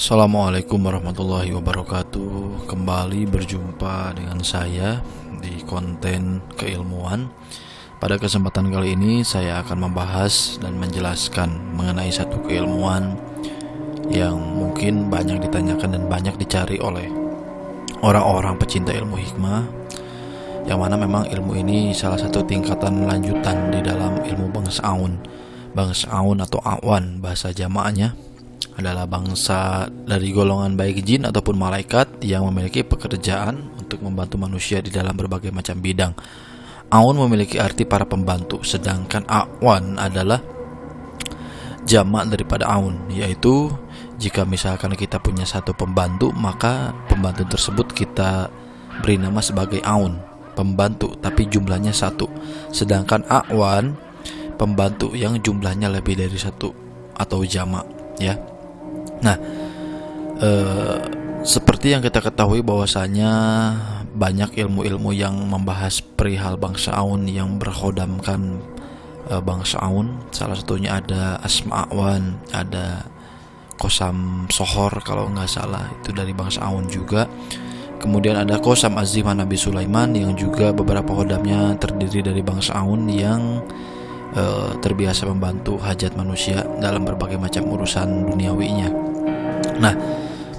Assalamualaikum warahmatullahi wabarakatuh. Kembali berjumpa dengan saya di konten keilmuan. Pada kesempatan kali ini saya akan membahas dan menjelaskan mengenai satu keilmuan yang mungkin banyak ditanyakan dan banyak dicari oleh orang-orang pecinta ilmu hikmah, yang mana memang ilmu ini salah satu tingkatan lanjutan di dalam ilmu bangsa Aun. Bangsa Aun atau Awan bahasa jamaknya adalah bangsa dari golongan baik jin ataupun malaikat yang memiliki pekerjaan untuk membantu manusia di dalam berbagai macam bidang. Aun memiliki arti para pembantu, sedangkan Awan adalah jamak daripada Aun, yaitu jika misalkan kita punya satu pembantu, maka pembantu tersebut kita beri nama sebagai Aun, pembantu, tapi jumlahnya satu. Sedangkan Awan, pembantu yang jumlahnya lebih dari satu atau jamak, ya. Nah, seperti yang kita ketahui bahwasanya banyak ilmu-ilmu yang membahas perihal bangsa Aun yang berkhodamkan bangsa Aun. Salah satunya ada Asma Awan, ada Qasam Sohor kalau nggak salah, itu dari bangsa Aun juga. Kemudian ada Qasam Az-Zimah Nabi Sulaiman yang juga beberapa khodamnya terdiri dari bangsa Aun yang terbiasa membantu hajat manusia dalam berbagai macam urusan duniawinya. Nah,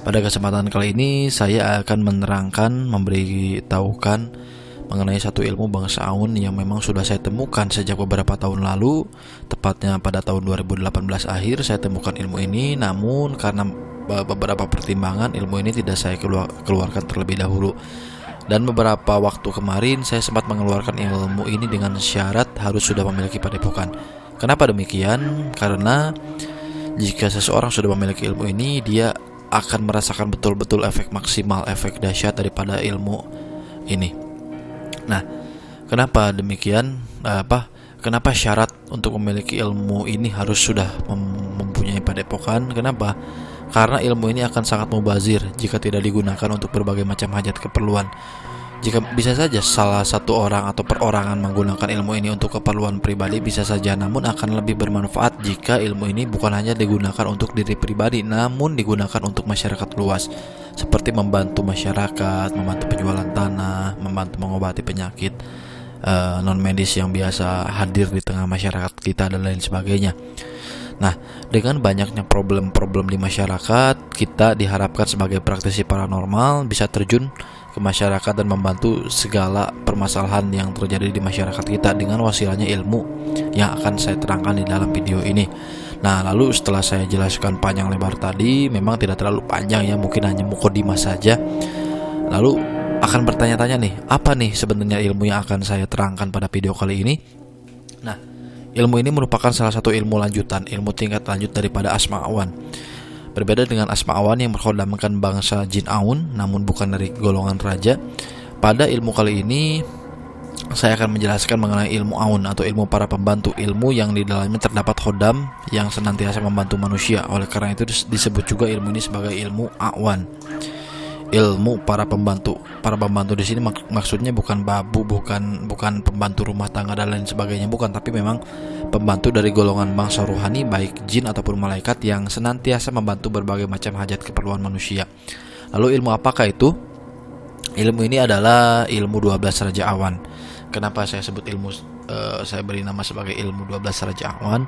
pada kesempatan kali ini saya akan memberitahukan mengenai satu ilmu bangsa Aun yang memang sudah saya temukan sejak beberapa tahun lalu. Tepatnya pada tahun 2018 akhir saya temukan ilmu ini, namun karena beberapa pertimbangan ilmu ini tidak saya keluarkan terlebih dahulu. Dan beberapa waktu kemarin saya sempat mengeluarkan ilmu ini dengan syarat harus sudah memiliki padepokan. Kenapa demikian? Karena jika seseorang sudah memiliki ilmu ini, dia akan merasakan betul-betul efek maksimal, efek dahsyat daripada ilmu ini. Nah, kenapa demikian? Kenapa syarat untuk memiliki ilmu ini harus sudah mempunyai padepokan? Kenapa? Karena ilmu ini akan sangat mubazir jika tidak digunakan untuk berbagai macam hajat keperluan. Jika bisa saja salah satu orang atau perorangan menggunakan ilmu ini untuk keperluan pribadi bisa saja, namun akan lebih bermanfaat jika ilmu ini bukan hanya digunakan untuk diri pribadi, namun digunakan untuk masyarakat luas, seperti membantu masyarakat, membantu penjualan tanah, membantu mengobati penyakit non medis yang biasa hadir di tengah masyarakat kita dan lain sebagainya. Nah, dengan banyaknya problem-problem di masyarakat, kita diharapkan sebagai praktisi paranormal bisa terjun ke masyarakat dan membantu segala permasalahan yang terjadi di masyarakat kita dengan wasilahnya ilmu yang akan saya terangkan di dalam video ini. Nah, lalu setelah saya jelaskan panjang lebar tadi, memang tidak terlalu panjang ya, mungkin hanya mukadimah saja. Lalu akan bertanya-tanya nih, apa nih sebenarnya ilmu yang akan saya terangkan pada video kali ini? Nah, ilmu ini merupakan salah satu ilmu lanjutan, ilmu tingkat lanjut daripada Asma Awan. Berbeda dengan Asma Awan yang berkhodamkan bangsa jin Aun, namun bukan dari golongan raja. Pada ilmu kali ini, saya akan menjelaskan mengenai ilmu Aun atau ilmu para pembantu, ilmu yang di dalamnya terdapat khodam yang senantiasa membantu manusia. Oleh karena itu disebut juga ilmu ini sebagai ilmu Awan. Ilmu para pembantu. Para pembantu di sini maksudnya bukan babu, bukan pembantu rumah tangga dan lain sebagainya, bukan, tapi memang pembantu dari golongan bangsa rohani baik jin ataupun malaikat yang senantiasa membantu berbagai macam hajat keperluan manusia. Lalu ilmu apakah itu? Ilmu ini adalah ilmu 12 Raja Awan. Kenapa saya sebut saya beri nama sebagai ilmu 12 Raja Awan?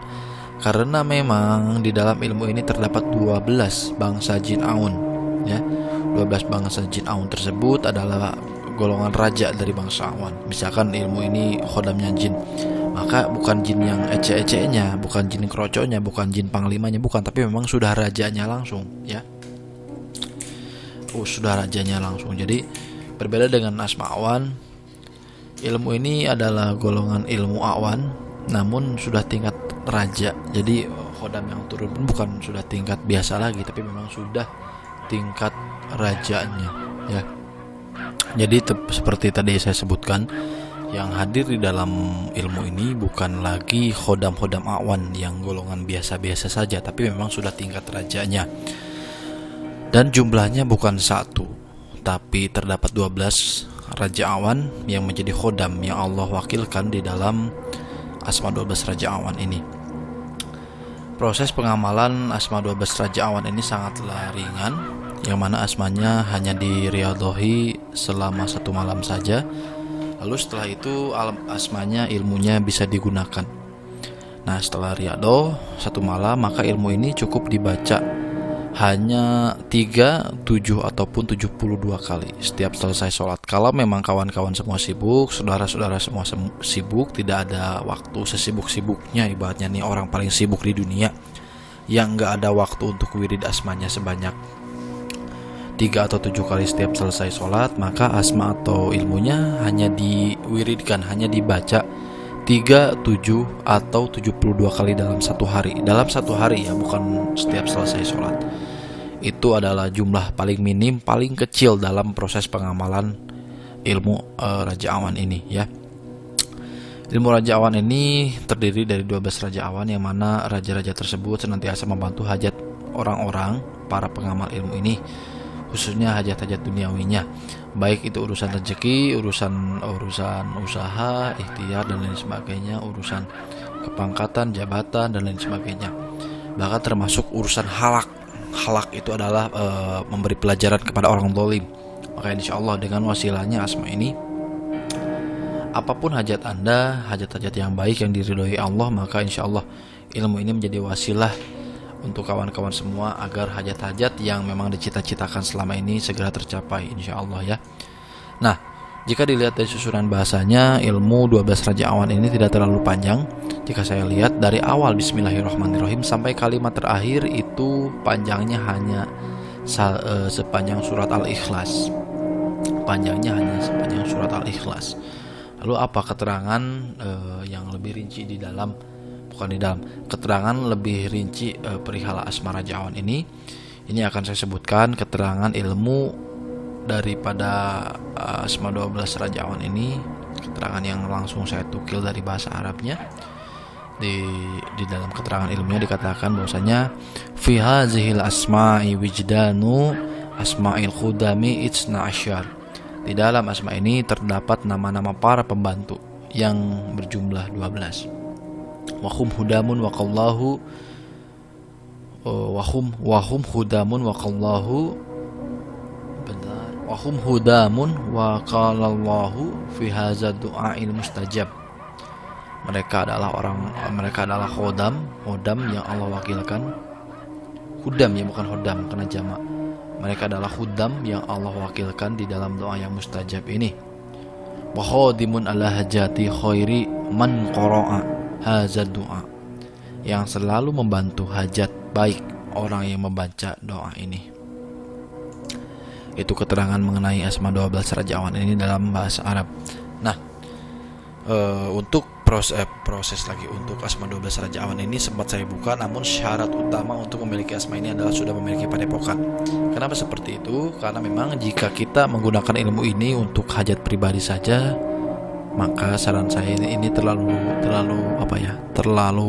Karena memang di dalam ilmu ini terdapat 12 bangsa jin Aun, ya. 12 bangsa jin Aun tersebut adalah golongan raja dari bangsa Awan. Misalkan ilmu ini khodamnya jin, maka bukan jin yang ece-ecenya, bukan jin kroconya, bukan jin panglimanya, bukan, tapi memang sudah rajanya langsung, ya. Sudah rajanya langsung. Jadi berbeda dengan Asma Awan, ilmu ini adalah golongan ilmu Awan, namun sudah tingkat raja. Jadi khodam yang turun pun bukan sudah tingkat biasa lagi, tapi memang sudah tingkat rajanya, ya. Jadi seperti tadi saya sebutkan, yang hadir di dalam ilmu ini bukan lagi khodam-khodam Awan yang golongan biasa-biasa saja, tapi memang sudah tingkat rajanya. Dan jumlahnya bukan satu, tapi terdapat 12 Raja Awan yang menjadi khodam yang Allah wakilkan di dalam Asma 12 Raja Awan ini. Proses pengamalan asma 12 Raja Awan ini sangatlah ringan, yang mana asmanya hanya diriyadhohi selama 1 malam saja. Lalu setelah itu asmanya ilmunya bisa digunakan. Nah, setelah riyadhoh 1 malam, maka ilmu ini cukup dibaca hanya 3, 7 ataupun 72 kali setiap selesai sholat. Kalau memang kawan-kawan semua sibuk, saudara-saudara semua sibuk, tidak ada waktu sesibuk-sibuknya, ibaratnya nih orang paling sibuk di dunia yang gak ada waktu untuk wirid asmanya sebanyak 3 atau 7 kali setiap selesai sholat, maka asma atau ilmunya hanya diwiridkan, hanya dibaca 3, 7, atau 72 kali dalam 1 hari. Dalam 1 hari ya, bukan setiap selesai sholat. Itu adalah jumlah paling minim, paling kecil dalam proses pengamalan ilmu Raja Awan ini ya. Ilmu Raja Awan ini terdiri dari 12 Raja Awan, yang mana raja-raja tersebut senantiasa membantu hajat orang-orang, para pengamal ilmu ini, khususnya hajat-hajat duniawinya, baik itu urusan rezeki, urusan usaha, ikhtiar dan lain sebagainya, urusan kepangkatan, jabatan dan lain sebagainya. Bahkan termasuk urusan halak. Halak itu adalah memberi pelajaran kepada orang zalim. Maka insyaallah dengan wasilahnya asma ini, apapun hajat Anda, hajat-hajat yang baik yang diridhoi Allah, maka insyaallah ilmu ini menjadi wasilah untuk kawan-kawan semua agar hajat-hajat yang memang dicita-citakan selama ini segera tercapai insyaallah ya. Nah, jika dilihat dari susunan bahasanya, ilmu 12 Raja Awan ini tidak terlalu panjang. Jika saya lihat dari awal Bismillahirrahmanirrahim sampai kalimat terakhir itu panjangnya hanya sepanjang surat Al-Ikhlas. Panjangnya hanya sepanjang surat Al-Ikhlas. Lalu apa keterangan yang lebih rinci di dalam, keterangan lebih rinci perihal asma Raja Awan ini akan saya sebutkan keterangan ilmu daripada asma 12 Raja Awan ini, keterangan yang langsung saya tukil dari bahasa Arabnya. Di dalam keterangan ilmunya dikatakan bahwasanya fi hazihil asma'i wijdanu asma'il khudami itsna asyar. Di dalam asma ini terdapat nama-nama para pembantu yang berjumlah 12. Wahum hudamun waqallahu wahum hudamun waqallahu benar wahum hudamun waqalallahu fi hadza du'ail mustajab. Mereka adalah khodam yang Allah wakilkan. Hudam ya, bukan hodam kena jamak. Mereka adalah hudam yang Allah wakilkan di dalam doa yang mustajab ini. Wa khadimun ala hajati khairi man qara'a hadza du'a, yang selalu membantu hajat baik orang yang membaca doa ini. Itu keterangan mengenai asma 12 Raja Awan ini dalam bahasa Arab. Nah, untuk proses lagi untuk asma 12 Raja Awan ini sempat saya buka, namun syarat utama untuk memiliki asma ini adalah sudah memiliki padepokan. Kenapa seperti itu? Karena memang jika kita menggunakan ilmu ini untuk hajat pribadi saja, maka saran saya ini terlalu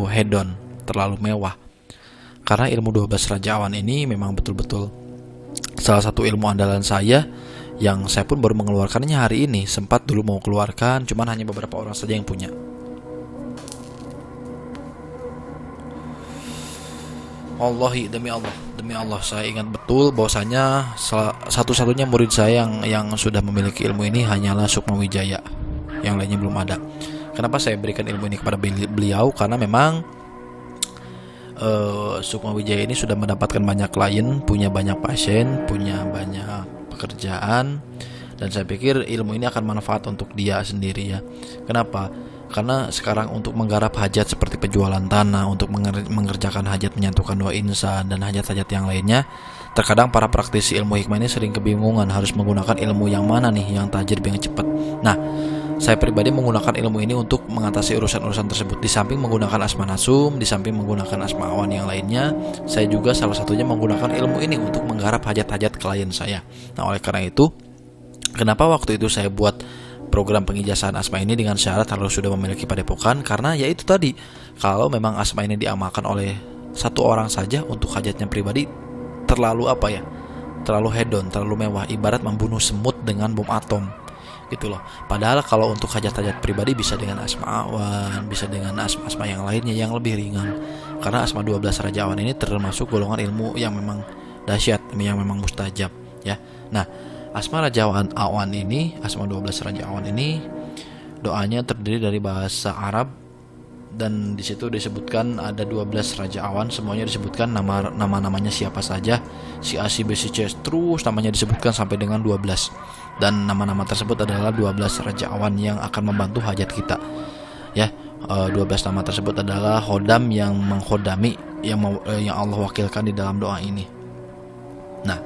hedon, terlalu mewah. Karena ilmu 12 Raja Awan ini memang betul-betul salah satu ilmu andalan saya, yang saya pun baru mengeluarkannya hari ini. Sempat dulu mau keluarkan, cuman hanya beberapa orang saja yang punya. Wallahi, demi Allah saya ingat betul bahwasanya satu-satunya murid saya yang sudah memiliki ilmu ini hanyalah Sukma Wijaya. Yang lainnya belum ada. Kenapa saya berikan ilmu ini kepada beliau? Karena memang Sukma Wijaya ini sudah mendapatkan banyak klien, punya banyak pasien, punya banyak pekerjaan, dan saya pikir ilmu ini akan manfaat untuk dia sendiri ya. Kenapa? Karena sekarang untuk menggarap hajat seperti penjualan tanah, untuk mengerjakan hajat menyatukan 2 insan dan hajat-hajat yang lainnya, terkadang para praktisi ilmu hikmah ini sering kebingungan harus menggunakan ilmu yang mana nih yang tajir, yang cepat. Nah, saya pribadi menggunakan ilmu ini untuk mengatasi urusan-urusan tersebut. Di samping menggunakan asma nasum, di samping menggunakan asma awan yang lainnya, saya juga salah satunya menggunakan ilmu ini untuk menggarap hajat-hajat klien saya. Nah, oleh karena itu, kenapa waktu itu saya buat program pengijazahan asma ini dengan syarat harus sudah memiliki padepokan? Karena ya itu tadi, kalau memang asma ini diamalkan oleh satu orang saja untuk hajatnya pribadi, terlalu terlalu hedon, terlalu mewah, ibarat membunuh semut dengan bom atom gitu loh. Padahal kalau untuk hajat-hajat pribadi bisa dengan asma awan, bisa dengan asma-asma yang lainnya yang lebih ringan. Karena asma 12 raja awan ini termasuk golongan ilmu yang memang dahsyat, yang memang mustajab ya. Nah, asma raja awan ini, asma 12 raja awan ini doanya terdiri dari bahasa Arab, dan di situ disebutkan ada 12 raja awan, semuanya disebutkan nama-namanya siapa saja, si A, si B, si C, terus namanya disebutkan sampai dengan 12. Dan nama-nama tersebut adalah 12 raja awan yang akan membantu hajat kita. Ya, 12 nama tersebut adalah khodam yang mengkhodami yang Allah wakilkan di dalam doa ini. Nah,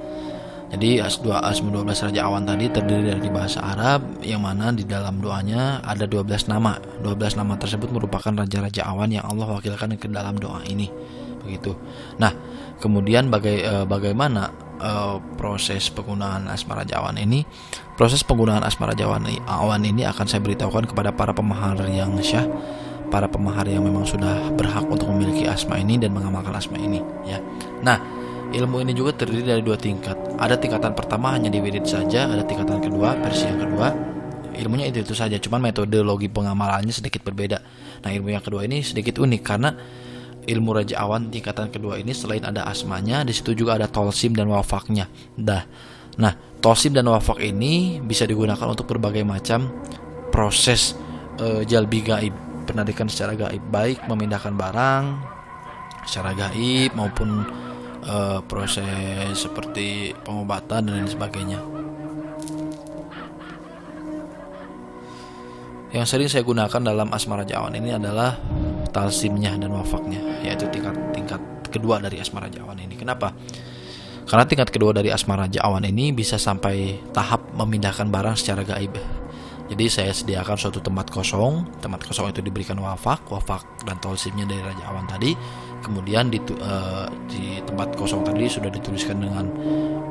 jadi asma 12 raja awan tadi terdiri dari bahasa Arab, yang mana di dalam doanya ada 12 nama. 12 nama tersebut merupakan raja-raja awan yang Allah wakilkan ke dalam doa ini. Begitu. Nah, kemudian bagaimana proses penggunaan asma raja awan ini? Proses penggunaan asma raja awan ini akan saya beritahukan kepada para pemahar yang syah, para pemahar yang memang sudah berhak untuk memiliki asma ini dan mengamalkan asma ini ya. Nah, ilmu ini juga terdiri dari 2 tingkat. Ada tingkatan pertama hanya di wirid saja, ada tingkatan kedua, versi yang kedua. Ilmunya itu saja, cuman metodologi pengamalannya sedikit berbeda. Nah, ilmu yang kedua ini sedikit unik karena ilmu raja awan tingkatan kedua ini selain ada asmanya, di situ juga ada tolsim dan wafaknya. Nah, tolsim dan wafak ini bisa digunakan untuk berbagai macam proses jalbi gaib, penarikan secara gaib, baik memindahkan barang secara gaib maupun proses seperti pengobatan dan lain sebagainya. Yang sering saya gunakan dalam asma raja awan ini adalah talsimnya dan wafaknya, yaitu tingkat kedua dari asma raja awan ini. Kenapa? Karena tingkat kedua dari asma raja awan ini bisa sampai tahap memindahkan barang secara gaib. Jadi saya sediakan suatu tempat kosong itu diberikan wafak dan tolsimnya dari raja awan tadi. Kemudian di tempat kosong tadi sudah dituliskan dengan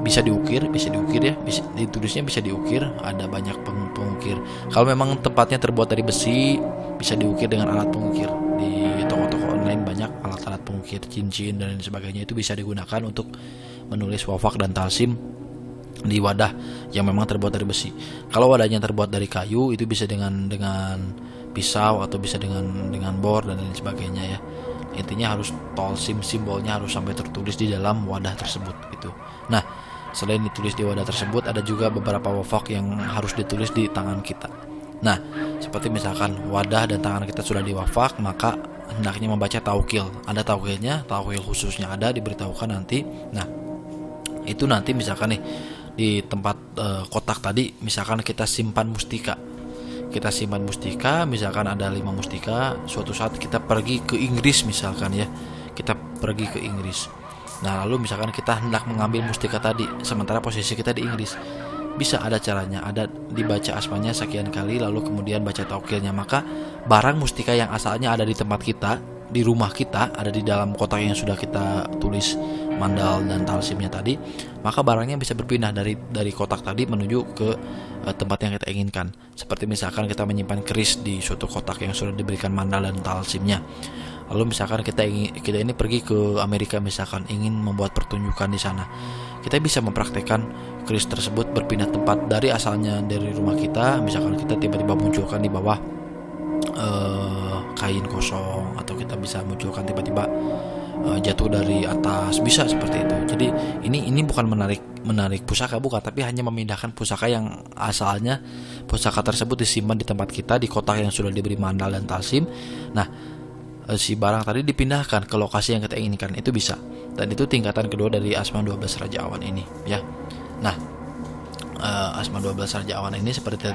bisa diukir ya, ditulisnya bisa diukir, ada banyak pengukir. Kalau memang tempatnya terbuat dari besi, bisa diukir dengan alat pengukir. Di toko-toko online banyak alat-alat pengukir, cincin dan lain sebagainya, itu bisa digunakan untuk menulis wafak dan talsim di wadah yang memang terbuat dari besi. Kalau wadahnya terbuat dari kayu, itu bisa dengan pisau atau bisa dengan bor dan lain sebagainya ya. Intinya harus tolsim, simbolnya harus sampai tertulis di dalam wadah tersebut gitu. Nah, selain ditulis di wadah tersebut, ada juga beberapa wafak yang harus ditulis di tangan kita. Nah, seperti misalkan wadah dan tangan kita sudah diwafak, maka hendaknya membaca taukil. Ada taukilnya, taukil khususnya ada, diberitahukan nanti. Nah, itu nanti misalkan nih di tempat kotak tadi, misalkan kita simpan mustika, misalkan ada 5 mustika. Suatu saat kita pergi ke Inggris misalkan ya, kita pergi ke Inggris. Nah, lalu misalkan kita hendak mengambil mustika tadi, sementara posisi kita di Inggris, bisa ada caranya, ada dibaca asmanya sekian kali, lalu kemudian baca taukilnya. Maka barang mustika yang asalnya ada di tempat kita, di rumah kita, ada di dalam kotak yang sudah kita tulis mandal dan talsimnya tadi, maka barangnya bisa berpindah dari kotak tadi menuju ke tempat yang kita inginkan. Seperti misalkan kita menyimpan keris di suatu kotak yang sudah diberikan mandal dan talsimnya. Lalu misalkan kita ini pergi ke Amerika, misalkan ingin membuat pertunjukan di sana, kita bisa mempraktekkan keris tersebut berpindah tempat dari asalnya dari rumah kita. Misalkan kita tiba-tiba munculkan di bawah kain kosong, atau kita bisa munculkan tiba-tiba jatuh dari atas, bisa seperti itu. Jadi ini bukan menarik pusaka, bukan, tapi hanya memindahkan pusaka yang asalnya pusaka tersebut disimpan di tempat kita di kotak yang sudah diberi mandal dan talsim. Nah, si barang tadi dipindahkan ke lokasi yang kita inginkan, itu bisa. Dan itu tingkatan kedua dari asma 12 raja awan ini ya. Nah, asma 12 raja awan ini seperti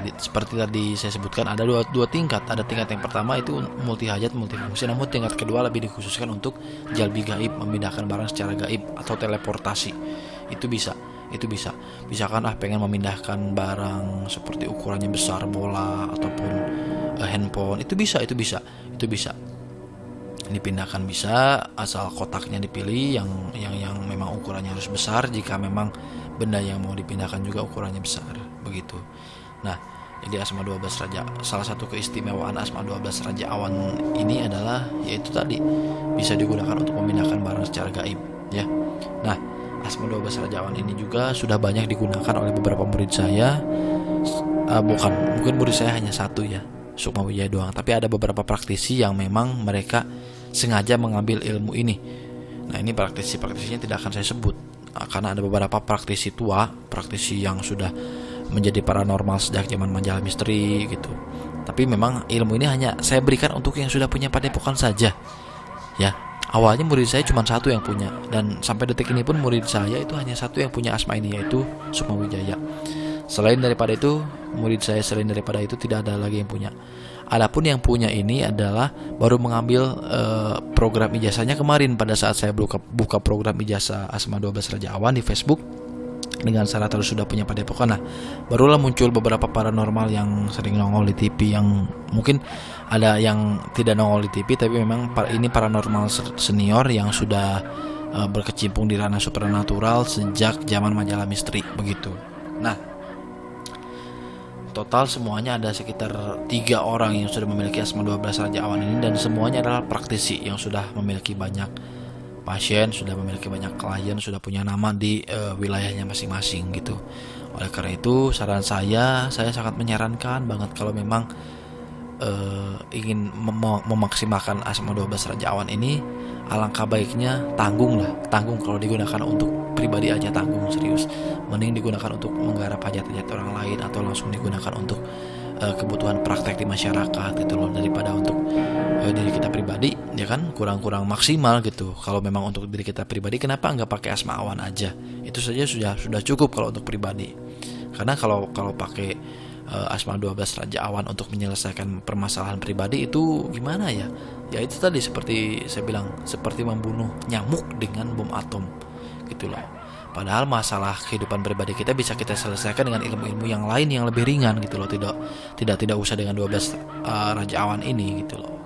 tadi saya sebutkan ada dua tingkat. Ada tingkat yang pertama itu multi hajat, multifungsi, namun tingkat kedua lebih dikhususkan untuk jalbi gaib, memindahkan barang secara gaib atau teleportasi. Itu bisa. Misalkan pengen memindahkan barang seperti ukurannya besar, bola ataupun handphone, itu bisa. Dipindahkan bisa, asal kotaknya dipilih yang memang ukurannya harus besar, jika memang benda yang mau dipindahkan juga ukurannya besar, begitu. Nah, jadi asma 12 raja, salah satu keistimewaan asma 12 raja awan ini adalah yaitu tadi bisa digunakan untuk memindahkan barang secara gaib ya. Nah, asma 12 raja awan ini juga sudah banyak digunakan oleh beberapa murid saya. bukan, mungkin murid saya hanya satu ya, Sukma Wijaya doang. Tapi ada beberapa praktisi yang memang mereka sengaja mengambil ilmu ini. Nah, ini praktisinya tidak akan saya sebut, karena ada beberapa praktisi tua, praktisi yang sudah menjadi paranormal sejak zaman majalah misteri gitu. Tapi memang ilmu ini hanya saya berikan untuk yang sudah punya padepokan saja. Ya, awalnya murid saya cuma satu yang punya, dan sampai detik ini pun murid saya itu hanya satu yang punya asma ini, yaitu Sukma Wijaya. Selain daripada itu, murid saya selain daripada itu tidak ada lagi yang punya. Adapun yang punya ini adalah baru mengambil program ijazahnya kemarin pada saat saya buka program ijazah Asma 12 Raja Awan di Facebook dengan syarat harus sudah punya padepokan. Nah, barulah muncul beberapa paranormal yang sering nongol di TV, yang mungkin ada yang tidak nongol di TV, tapi memang ini paranormal senior yang sudah berkecimpung di ranah supernatural sejak zaman majalah misteri begitu. Nah, total semuanya ada sekitar 3 orang yang sudah memiliki Asma 12 Raja Awan ini, dan semuanya adalah praktisi yang sudah memiliki banyak pasien, sudah memiliki banyak klien, sudah punya nama di wilayahnya masing-masing gitu. Oleh karena itu, saran saya sangat menyarankan banget kalau memang ingin memaksimalkan Asma 12 Raja Awan ini, alangkah baiknya tanggung kalau digunakan untuk pribadi aja, tanggung serius. Mending digunakan untuk menggarap hajat-hajat orang lain, atau langsung digunakan untuk kebutuhan praktek di masyarakat gitu loh, daripada untuk diri kita pribadi, ya kan kurang maksimal gitu. Kalau memang untuk diri kita pribadi, kenapa nggak pakai Asma Awan aja? Itu saja sudah cukup kalau untuk pribadi. Karena kalau pakai Asma 12 Raja Awan untuk menyelesaikan permasalahan pribadi, itu gimana ya? Ya itu tadi, seperti saya bilang, seperti membunuh nyamuk dengan bom atom gitu loh. Padahal masalah kehidupan pribadi kita bisa kita selesaikan dengan ilmu-ilmu yang lain yang lebih ringan gitu loh. Tidak usah dengan 12 Raja Awan ini gitu loh.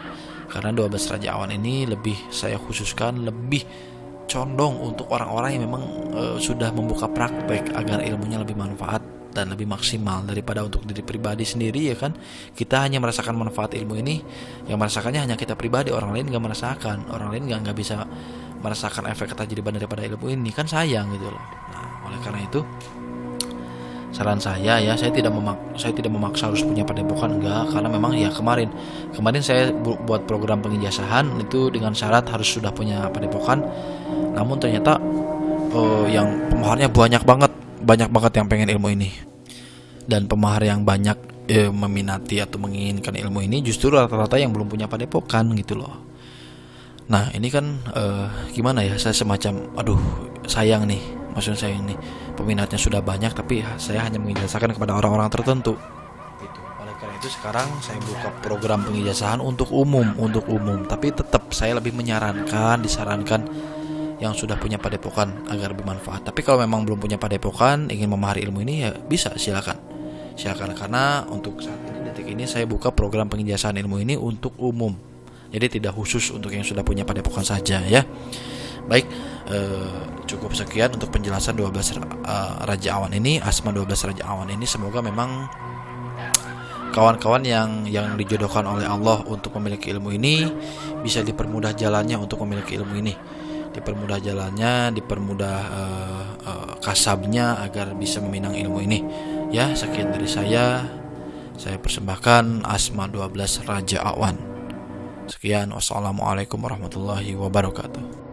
Karena 12 Raja Awan ini lebih saya khususkan, lebih condong untuk orang-orang yang memang sudah membuka praktek agar ilmunya lebih manfaat dan lebih maksimal daripada untuk diri pribadi sendiri, ya kan. Kita hanya merasakan manfaat ilmu ini, yang merasakannya hanya kita pribadi, orang lain nggak merasakan, orang lain nggak bisa merasakan efek ketajriban daripada ilmu ini, kan sayang gitu loh. Nah, oleh karena itu saran saya ya, saya tidak memaksa harus punya padepokan, enggak, karena memang ya kemarin saya buat program pengijazahan itu dengan syarat harus sudah punya padepokan. Namun ternyata yang pemaharnya banyak banget yang pengen ilmu ini, dan pemahar yang banyak meminati atau menginginkan ilmu ini justru rata-rata yang belum punya padepokan gitu loh. Nah, ini kan gimana ya, saya semacam sayang nih, maksud saya ini peminatnya sudah banyak tapi saya hanya mengijazakan kepada orang-orang tertentu gitu. Oleh karena itu sekarang saya buka program pengijazahan untuk umum, tapi tetap saya lebih disarankan yang sudah punya padepokan agar lebih manfaat. Tapi kalau memang belum punya padepokan, ingin memahari ilmu ini, ya bisa, silakan. Karena untuk saat ini, detik ini, saya buka program pengijazahan ilmu ini untuk umum. Jadi tidak khusus untuk yang sudah punya padepokan saja ya. Baik, cukup sekian untuk penjelasan 12 Raja Awan ini, Asma 12 Raja Awan ini. Semoga memang kawan-kawan yang dijodohkan oleh Allah untuk memiliki ilmu ini bisa dipermudah jalannya untuk memiliki ilmu ini. Dipermudah kasabnya agar bisa meminang ilmu ini. Ya, sekian dari saya persembahkan Asma 12 Raja Awan. Sekian, wassalamualaikum warahmatullahi wabarakatuh.